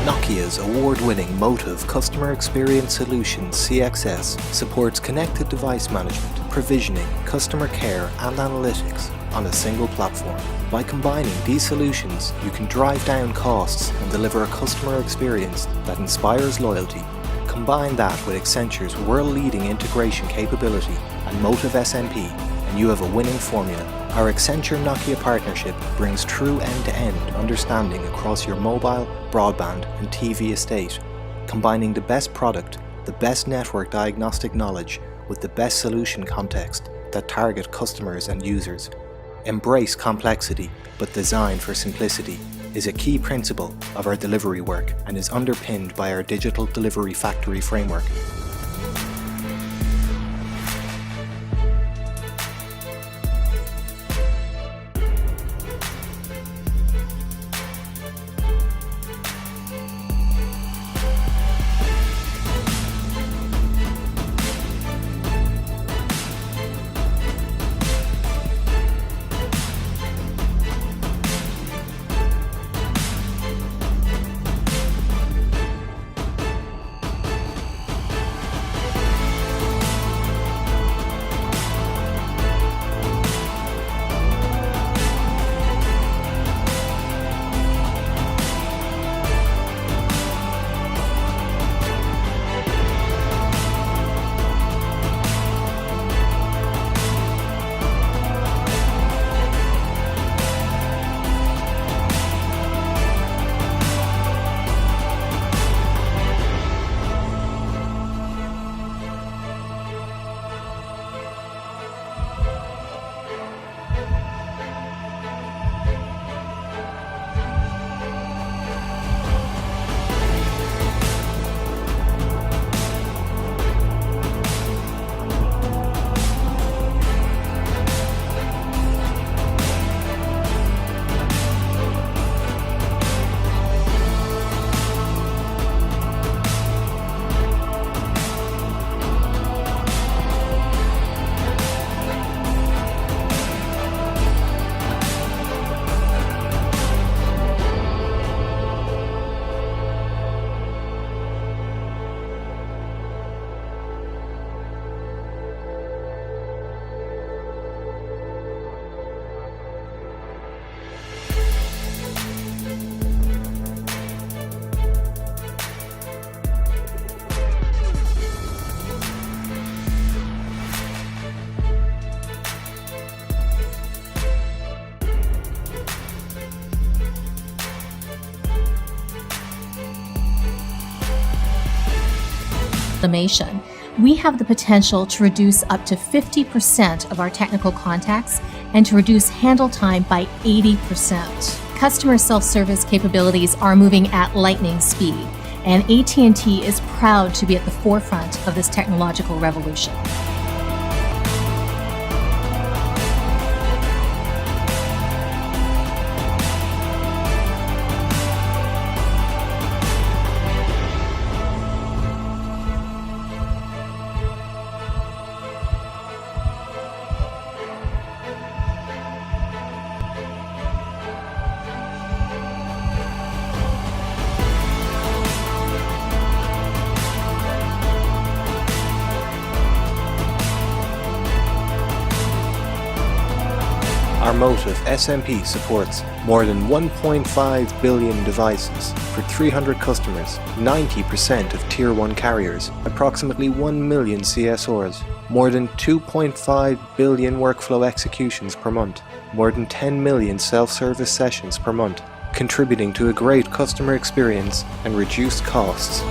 Nokia's award-winning Motive Customer Experience Solutions CXS supports connected device management, provisioning, customer care and analytics on a single platform. By combining these solutions, you can drive down costs and deliver a customer experience that inspires loyalty. Combine that with Accenture's world-leading integration capability and Motive SMP, and you have a winning formula. Our Accenture-Nokia partnership brings true end-to-end understanding across your mobile, broadband and TV estate, combining the best product, the best network diagnostic knowledge with the best solution context that target customers and users. Embrace complexity, but design for simplicity is a key principle of our delivery work and is underpinned by our Digital Delivery Factory framework. Automation, we have the potential to reduce up to 50% of our technical contacts and to reduce handle time by 80%. Customer self-service capabilities are moving at lightning speed, and AT&T is proud to be at the forefront of this technological revolution. Our Motive SMP supports more than 1.5 billion devices for 300 customers, 90% of Tier 1 carriers, approximately 1 million CSRs, more than 2.5 billion workflow executions per month, more than 10 million self-service sessions per month, contributing to a great customer experience and reduced costs.